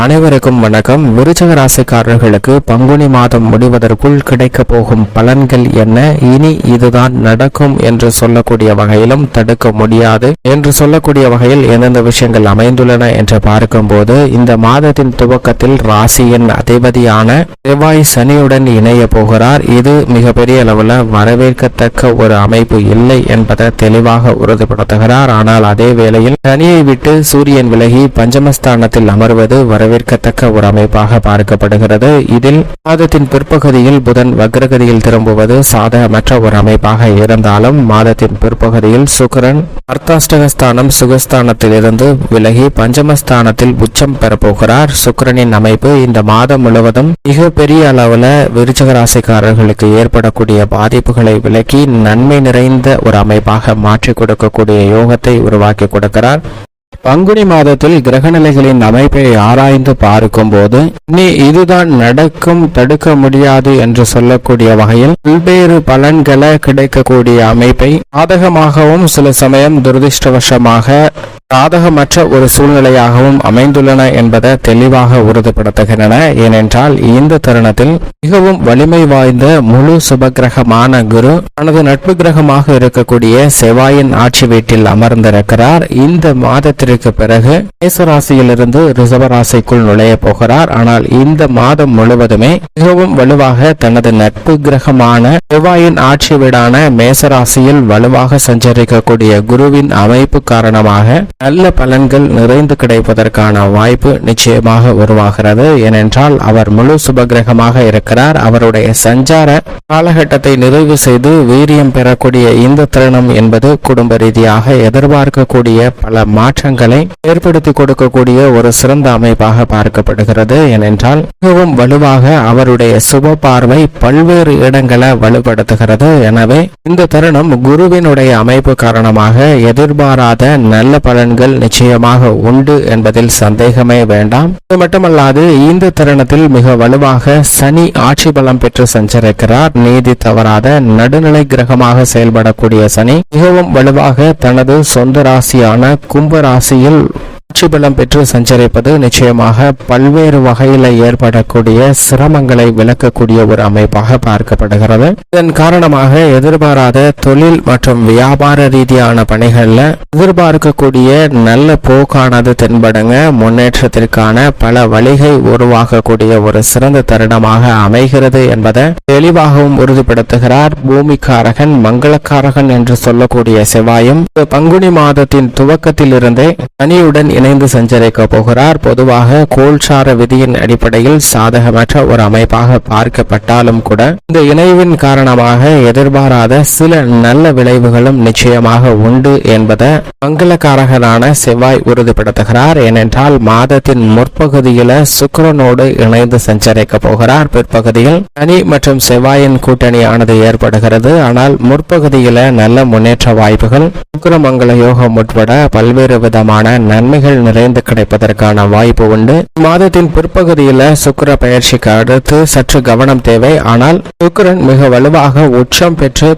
அனைவருக்கும் வணக்கம். விருச்சிக ராசிக்காரர்களுக்கு பங்குனி மாதம் முடிவதற்குள் கிடைக்க போகும் பலன்கள் என்ன, இனி இதுதான் நடக்கும் என்று சொல்லக்கூடிய வகையிலும் தடுக்க முடியாது என்று சொல்லக்கூடிய வகையில் எந்தெந்த விஷயங்கள் அமைந்துள்ளன என்று பார்க்கும்போது, இந்த மாதத்தின் துவக்கத்தில் ராசியின் அதிபதியான செவ்வாய் சனியுடன் இணைய போகிறார். இது மிகப்பெரிய அளவில் வரவேற்கத்தக்க ஒரு அமைப்பு இல்லை என்பதை தெளிவாக உறுதிப்படுத்துகிறார். ஆனால் அதே வேளையில் சனியை விட்டு சூரியன் விலகி பஞ்சமஸ்தானத்தில் அமர்வது வரவேற்கத்தக்க ஒரு அமைப்பாக பார்க்கப்படுகிறது. இதில் மாதத்தின் பிற்பகுதியில் புதன் வக்ரகதியில் திரும்புவது சாதகமற்ற ஒரு அமைப்பாக இருந்தாலும், மாதத்தின் பிற்பகுதியில் சுக்கிரன் அர்த்தாஷ்டகஸ்தானம் சுகஸ்தானத்தில் இருந்து விலகி பஞ்சமஸ்தானத்தில் உச்சம் பெறப்போகிறார். சுக்கிரனின் அமைப்பு இந்த மாதம் முழுவதும் மிக பெரிய அளவில் விருச்சிக ராசிக்காரர்களுக்கு ஏற்படக்கூடிய பாதிப்புகளை விலக்கி நன்மை நிறைந்த ஒரு அமைப்பாக மாற்றிக் கொடுக்கக்கூடிய யோகத்தை உருவாக்கி கொடுக்கிறார். பங்குனி மாதத்தில் கிரகநிலைகளின் அமைப்பை ஆராய்ந்து பார்க்கும் போது இதுதான் நடக்கும், தடுக்க முடியாது என்று சொல்லக்கூடிய வகையில் பல்வேறு பலன்களை கிடைக்கக்கூடிய அமைப்பை சாதகமாகவும் சில சமயம் துரதிருஷ்டவசமாக சாதகமற்ற ஒரு சூழ்நிலையாகவும் அமைந்துள்ளன என்பதை தெளிவாக உறுதிப்படுத்துகின்றன. ஏனென்றால் இந்த தருணத்தில் மிகவும் வலிமை வாய்ந்த முழு சுபகிரகமான குரு தனது நட்பு கிரகமாக இருக்கக்கூடிய செவ்வாயின் ஆட்சி வீட்டில் அமர்ந்திருக்கிறார். இந்த மாதத்திற்கு பிறகு மேசராசியிலிருந்து ரிஷபராசிக்குள் நுழைய போகிறார். ஆனால் இந்த மாதம் முழுவதுமே மிகவும் வலுவாக தனது நட்பு கிரகமான செவ்வாயின் ஆட்சி வீடான மேசராசியில் வலுவாக சஞ்சரிக்கக்கூடிய குருவின் அமைப்பு காரணமாக நல்ல பலன்கள் நிறைந்து கிடைப்பதற்கான வாய்ப்பு நிச்சயமாக உருவாகிறது. ஏனென்றால் அவர் முழு சுபகிரகமாக இருக்கிறார். அவருடைய சஞ்சார காலகட்டத்தை நிறைவு செய்து வீரியம் பெறக்கூடிய இந்த தருணம் என்பது குடும்ப ரீதியாக எதிர்பார்க்கக்கூடிய பல மாற்றங்களை ஏற்படுத்தி கொடுக்கக்கூடிய ஒரு சிறந்த அமைப்பாக பார்க்கப்படுகிறது. ஏனென்றால் மிகவும் வலுவாக அவருடைய சுப பார்வை பல்வேறு இடங்களை வலுப்படுத்துகிறது. எனவே இந்த தருணம் குருவினுடைய அமைப்பு காரணமாக எதிர்பாராத நல்ல பலன்கள் நிச்சயமாக உண்டு என்பதில் சந்தேகமே வேண்டாம். இது மட்டுமல்லாது இந்த தருணத்தில் மிக வலுவாக சனி ஆட்சி பலம் பெற்று சஞ்சரிக்கிறார். நீதி தவறாத நடுநிலை கிரகமாக செயல்படக்கூடிய சனி மிகவும் வலுவாக தனது சொந்த ராசியான கும்ப ராசியில் ஆட்சி பலம் பெற்று சஞ்சரிப்பது நிச்சயமாக பல்வேறு வகையில் ஏற்படக்கூடிய சிரமங்களை விளக்கக்கூடிய ஒரு அமைப்பாக பார்க்கப்படுகிறது. இதன் காரணமாக எதிர்பாராத தொழில் மற்றும் வியாபார ரீதியான பணிகள்ல எதிர்பார்க்கக்கூடிய நல்ல போக்கானது தென்படுங்க. முன்னேற்றத்திற்கான பல வழிகை உருவாகக்கூடிய ஒரு சிறந்த தருணமாக அமைகிறது என்பதை தெளிவாகவும் உறுதிப்படுத்துகிறார். பூமிக்காரகன் மங்களக்காரகன் என்று சொல்லக்கூடிய செவ்வாயும் பங்குனி மாதத்தின் துவக்கத்தில் இருந்தே சனியுடன் இணைந்து சஞ்சரிக்க போகிறார். பொதுவாக கோல்சார விதியின் அடிப்படையில் சாதகமற்ற ஒரு அமைப்பாக பார்க்கப்பட்டாலும் கூட இந்த இணைவின் காரணமாக எதிர்பாராத சில நல்ல விளைவுகளும் நிச்சயமாக உண்டு என்பதை மங்களக்காரகனான செவ்வாய் உறுதிப்படுத்துகிறார். ஏனென்றால் மாதத்தின் முற்பகுதியில சுக்கிரனோடு இணைந்து சஞ்சரிக்க போகிறார். பிற்பகுதியில் சனி மற்றும் செவ்வாயின் கூட்டணியானது ஏற்படுகிறது. ஆனால் முற்பகுதியில நல்ல முன்னேற்ற வாய்ப்புகள் சுக்கிரமங்கல யோகம் உட்பட பல்வேறு விதமான நன்மைகள் நிறைந்து கிடைப்பதற்கான வாய்ப்பு உண்டு. மாதத்தின் பிற்பகுதியில் சுக்கிர பயிற்சிக்கு அடுத்து சற்று கவனம் தேவை. ஆனால் சுக்கிரன் மிக வலுவாக உச்சம் பெற்று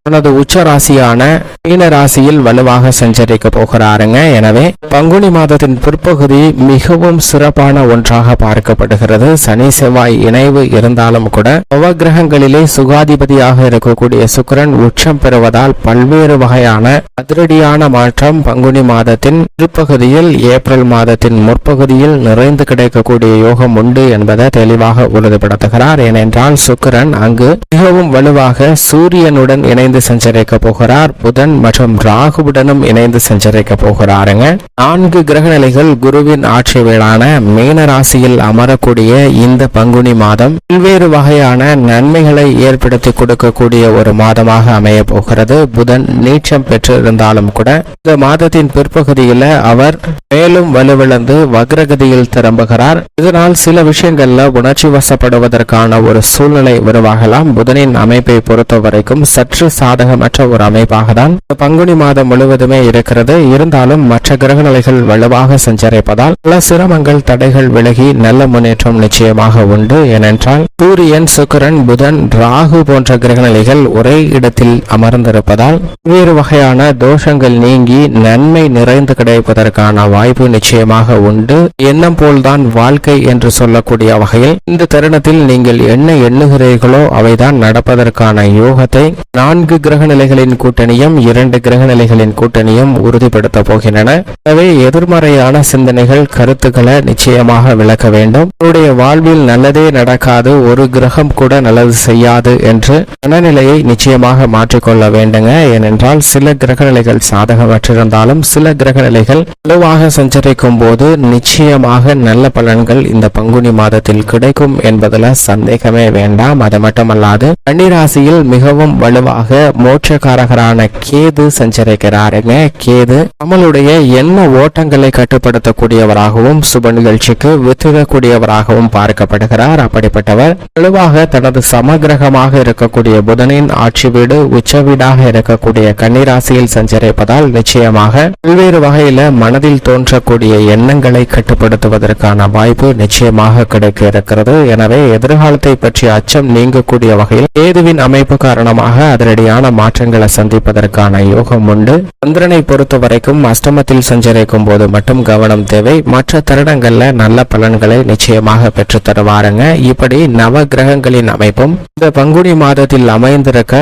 தனது உச்ச ராசியான மீன ராசியில் வலுவாக சஞ்சரிக்க போகிறாருங்க. எனவே பங்குனி மாதத்தின் பிற்பகுதி மிகவும் சிறப்பான ஒன்றாக பார்க்கப்படுகிறது. சனி செவ்வாய் இணைவு இருந்தாலும் கூட நவகிரகங்களிலே சுகாதிபதியாக இருக்கக்கூடிய சுக்கிரன் உச்சம் பெறுவதால் பல்வேறு வகையான அதிரடியான மாற்றம் பங்குனி மாதத்தின் பிற்பகுதியில் ஏப்ரல் மாதத்தின் முற்பகுதியில் நிறைந்து கிடைக்கக்கூடிய யோகம் உண்டு என்பதை தெளிவாக உறுதிப்படுத்துகிறார். ஏனென்றால் சுக்கிரன் அங்கு மிகவும் வலுவாக சூரியனுடன் இணைந்து சஞ்சரிக்க போகிறார். புதன் மற்றும் ராகுவுடனும் இணைந்து சஞ்சரிக்க போகிறாருங்க. 4 கிரகநிலைகள் குருவின் ஆட்சி வீடான மீன ராசியில் அமரக்கூடிய இந்த பங்குனி மாதம் பல்வேறு வகையான நன்மைகளை ஏற்படுத்தி கொடுக்கக்கூடிய ஒரு மாதமாக அமைய போகிறது. புதன் நீச்சம் பெற்று இருந்தாலும் கூட இந்த மாதத்தின் பிற்பகுதியில் அவர் மேலும் வலுவிழந்து வக்ரகதியில் திரும்புகிறார். இதனால் சில விஷயங்கள்ல உணர்ச்சி வசப்படுவதற்கான ஒரு சூழ்நிலை உருவாகலாம். புதனின் அமைப்பை பொறுத்த வரைக்கும் சற்று சாதகமற்ற ஒரு அமைப்பாக தான் பங்குனி மாதம் முழுவதுமே இருக்கிறது. இருந்தாலும் மற்ற கிரகநிலைகள் வலுவாக சஞ்சரிப்பதால் பல சிரமங்கள் தடைகள் விலகி நல்ல முன்னேற்றம் நிச்சயமாக உண்டு. ஏனென்றால் சூரியன் சுக்கிரன் புதன் ராகு போன்ற கிரகநிலைகள் ஒரே இடத்தில் அமர்ந்திருப்பதால் வேறு வகையான தோஷங்கள் நீங்கி நன்மை நிறைந்து கிடைப்பதற்கான வாய்ப்பு வாய்ப்பு நிச்சயமாக உண்டு. எண்ணம் போல்தான் வாழ்க்கை என்று சொல்லக்கூடிய வகையில் இந்த தருணத்தில் நீங்கள் என்ன எண்ணுகிறீர்களோ அவைதான் நடப்பதற்கான யோகத்தை 4 கிரக நிலைகளின் கூட்டணியும் 2 கிரக நிலைகளின் கூட்டணியும் உறுதிப்படுத்த போகின்றன. எனவே எதிர்மறையான சிந்தனைகள் கருத்துக்களை நிச்சயமாக விளக்க வேண்டும். உங்களுடைய வாழ்வில் நல்லதே நடக்காது, ஒரு கிரகம் கூட நல்லது செய்யாது என்று மனநிலையை நிச்சயமாக மாற்றிக்கொள்ள வேண்டுங்க. ஏனென்றால் சில கிரக நிலைகள் சாதகமற்றிருந்தாலும் சில கிரக நிலைகள் வலுவாக சஞ்சரிக்கும் போது நிச்சயமாக நல்ல பலன்கள் இந்த பங்குனி மாதத்தில் கிடைக்கும் என்பதுல சந்தேகமே வேண்டாம். அது மட்டுமல்லாது கன்னிராசியில் மிகவும் வலுவாக மோட்சக்காரகரான கேது சஞ்சரிக்கிறாருங்க. கேது நம்மளுடைய எண்ண ஓட்டங்களை கட்டுப்படுத்தக்கூடியவராகவும் சுப நிகழ்ச்சிக்கு வித்திடக்கூடியவராகவும் பார்க்கப்படுகிறார். அப்படிப்பட்டவர் வலுவாக தனது சமகிரகமாக இருக்கக்கூடிய புதனின் ஆட்சி வீடு உச்ச வீடாக இருக்கக்கூடிய கன்னிராசியில் சஞ்சரிப்பதால் நிச்சயமாக பல்வேறு வகையில மனதில் தோன்றக்கூடிய எண்ணங்களை கட்டுப்படுத்துவதற்கான வாய்ப்பு நிச்சயமாக கிடைக்க இருக்கிறது. எனவே எதிர்காலத்தை பற்றிய அச்சம் நீங்கக்கூடிய வகையில் கேதுவின் அமைப்பு காரணமாக அதிரடியான மாற்றங்களை சந்திப்பதற்கான யோகம் உண்டு. சந்திரனை பொறுத்த வரைக்கும் அஷ்டமத்தில் சஞ்சரிக்கும் போது மட்டும் கவனம் தேவை. மற்ற தருணங்கள்ல நல்ல பலன்களை நிச்சயமாக பெற்று தருவாருங்க. இப்படி நவ கிரகங்களின் அமைப்பும் இந்த பங்குனி மாதத்தில் அமைந்திருக்க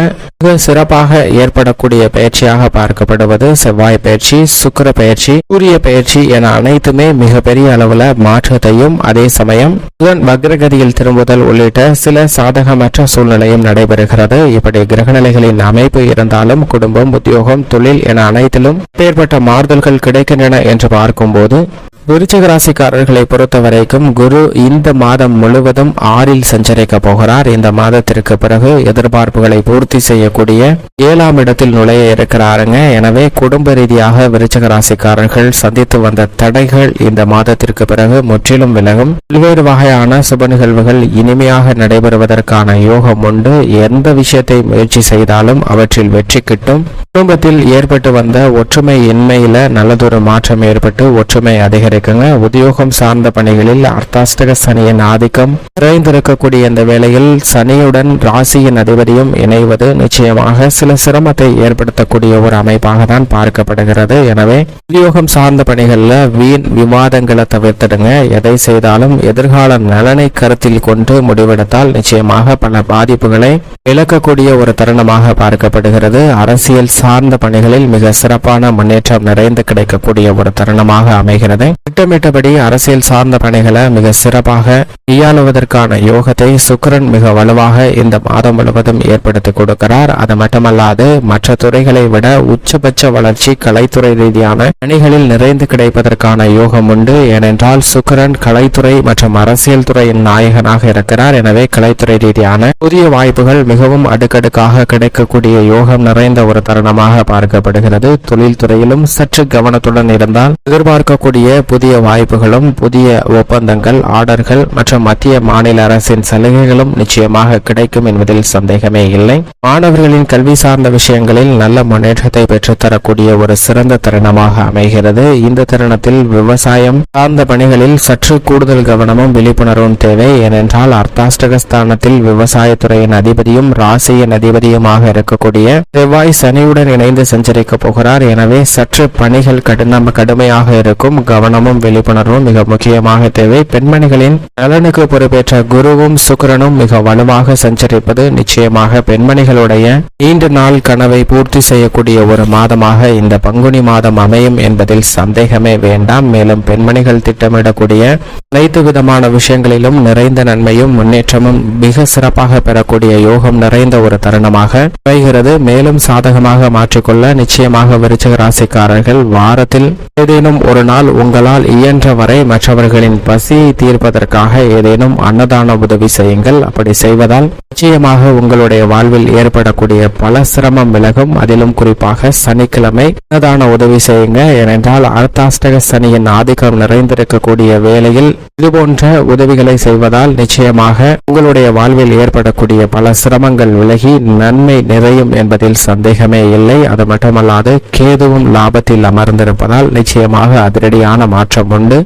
மிக சிறப்பாக ஏற்படக்கூடிய பயிற்சியாக பார்க்கப்படுவது செவ்வாய் பயிற்சி, சுக்கிர பயிற்சி, சூரிய பயிற்சி என அனைத்துமே மிகப்பெரிய அளவுல மாற்றத்தையும் அதே சமயம் புதன் வக்ரகதியில் திரும்புதல் உள்ளிட்ட சில சாதகமற்ற சூழ்நிலையும் நடைபெறுகிறது. இப்படி கிரகநிலைகளின் அமைப்பு இருந்தாலும் குடும்பம், உத்தியோகம், தொழில் என அனைத்திலும் ஏற்பட்ட மாறுதல்கள் கிடைக்கின்றன என்று பார்க்கும்போது விருச்சிக ராசிக்காரர்களை பொறுத்த வரைக்கும் குரு இந்த மாதம் முழுவதும் 6ல் சஞ்சரிக்க போகிறார். இந்த மாதத்திற்கு பிறகு எதிர்பார்ப்புகளை பூர்த்தி செய்யக்கூடிய 7ஆம் இடத்தில் நுழைய இருக்கிறாருங்க. எனவே குடும்ப ரீதியாக விருச்சிக ராசிக்காரர்கள் சந்தித்து வந்த தடைகள் இந்த மாதத்திற்கு பிறகு முற்றிலும் விலகும். பல்வேறு வகையான சுப நிகழ்வுகள் இனிமையாக நடைபெறுவதற்கான யோகம் உண்டு. எந்த விஷயத்தை முயற்சி செய்தாலும் அவற்றில் வெற்றி கிட்டும். குடும்பத்தில் ஏற்பட்டு வந்த ஒற்றுமை இன்மையில நல்லதொரு மாற்றம் ஏற்பட்டு ஒற்றுமை அதிகரிக்குங்க. உத்தியோகம் சார்ந்த பணிகளில் அர்த்தாஷ்டக சனியின் ஆதிக்கம் நிறைந்திருக்கக்கூடிய இந்த வேளையில் சனியுடன் ராசியின் அதிபதியும் இணைவது நிச்சயமாக சில சிரமத்தை ஏற்படுத்தக்கூடிய ஒரு அமைப்பாக தான் பார்க்கப்படுகிறது. எனவே உத்தியோகம் சார்ந்த பணிகள்ல வீண் விவாதங்களை தவிர்த்திடுங்க. எதை செய்தாலும் எதிர்கால நலனை கருத்தில் கொண்டு முடிவெடுத்தால் நிச்சயமாக பல பாதிப்புகளை விளக்கக்கூடிய ஒரு தருணமாக பார்க்கப்படுகிறது. அரசியல் சார்ந்த பணிகளில் மிக சிறப்பான முன்னேற்றம் நிறைந்து கிடைக்கக்கூடிய ஒரு தருணமாக அமைகிறது. திட்டமிட்டபடி அரசியல் சார்ந்த பணிகளை மிக சிறப்பாக கையாளுவதற்கான யோகத்தை சுக்கிரன் மிக வலுவாக இந்த மாதம் முழுவதும் ஏற்படுத்தி கொடுக்கிறார். அது மட்டுமல்லாது மற்ற துறைகளை விட உச்சபட்ச வளர்ச்சி கலைத்துறை ரீதியான பணிகளில் நிறைந்து கிடைப்பதற்கான யோகம் உண்டு. ஏனென்றால் சுக்கிரன் கலைத்துறை மற்றும் அரசியல் துறையின் நாயகனாக இருக்கிறார். எனவே கலைத்துறை ரீதியான புதிய வாய்ப்புகள் மிகவும் அடுக்கடுக்காக கிடைக்கக்கூடிய யோகம் நிறைந்த ஒரு தருணமாக பார்க்கப்படுகிறது. தொழில் துறையிலும் சற்று கவனத்துடன் இருந்தால் எதிர்பார்க்கக்கூடிய புதிய வாய்ப்புகளும் புதிய ஒப்பந்தங்கள், ஆர்டர்கள் மற்றும் மத்திய மாநில அரசின் சலுகைகளும் நிச்சயமாக கிடைக்கும் என்பதில் சந்தேகமே இல்லை. மாணவர்களின் கல்வி சார்ந்த விஷயங்களில் நல்ல முன்னேற்றத்தை பெற்றுத்தரக்கூடிய ஒரு சிறந்த தருணமாக அமைகிறது. இந்த தருணத்தில் விவசாயம் சார்ந்த பணிகளில் சற்று கூடுதல் கவனமும் விழிப்புணர்வும் தேவை. ஏனென்றால் அர்த்தாஷ்டகஸ்தானத்தில் விவசாயத்துறையின் அதிபதியும் ராசியின் அதிபதியுமாக இருக்கக்கூடிய செவ்வாய் சனியுடன் இணைந்து சஞ்சரிக்க போகிறார். எனவே சற்று பணிகள் கடுமையாக இருக்கும். கவனமும் விழிப்புணர்வும் மிக முக்கியமாக தேவை. பெண்மணிகளின் நலனுக்கு பொறுப்பேற்ற குருவும் சுக்கிரனும் மிக வலுவாக சஞ்சரிப்பது நிச்சயமாக பெண்மணிகளுடைய நீண்ட நாள் கனவை பூர்த்தி செய்யக்கூடிய ஒரு மாதமாக இந்த பங்குனி மாதம் அமையும் என்பதில் சந்தேகமே வேண்டாம். மேலும் பெண்மணிகள் திட்டமிடக்கூடிய அனைத்து விதமான விஷயங்களிலும் நிறைந்த நன்மையும் முன்னேற்றமும் மிக சிறப்பாக பெறக்கூடிய யோகம் நிறைந்த ஒரு தருணமாக அமைகிறது. மேலும் சாதகமாக மாற்றிக்கொள்ள நிச்சயமாக விருச்சிக ராசிக்காரர்கள் வாரத்தில் ஏதேனும் ஒரு நாள் உங்களால் இயன்ற வரை மற்றவர்களின் பசியை தீர்ப்பதற்காக ஏதேனும் அன்னதான உதவி செய்யுங்கள். அப்படி செய்வதால் நிச்சயமாக உங்களுடைய வாழ்வில் ஏற்படக்கூடிய பல சிரமம் விலகும். அதிலும் குறிப்பாக சனிக்கிழமை அன்னதான உதவி செய்யுங்க. ஏனென்றால் அர்த்தாஷ்டக சனியின் ஆதிக்கம் நிறைந்திருக்கக்கூடிய வேளையில் இதுபோன்ற உதவிகளை செய்வதால் நிச்சயமாக உங்களுடைய வாழ்வில் ஏற்படக்கூடிய பல சிரமங்கள் விலகி நன்மை நிறையும் என்பதில் சந்தேகமே இல்லை. அது மட்டுமல்லாது கேதுவும் லாபத்தில் அமர்ந்திருப்பதால் நிச்சயமாக அதிரடியான மாற்றம் உண்டு.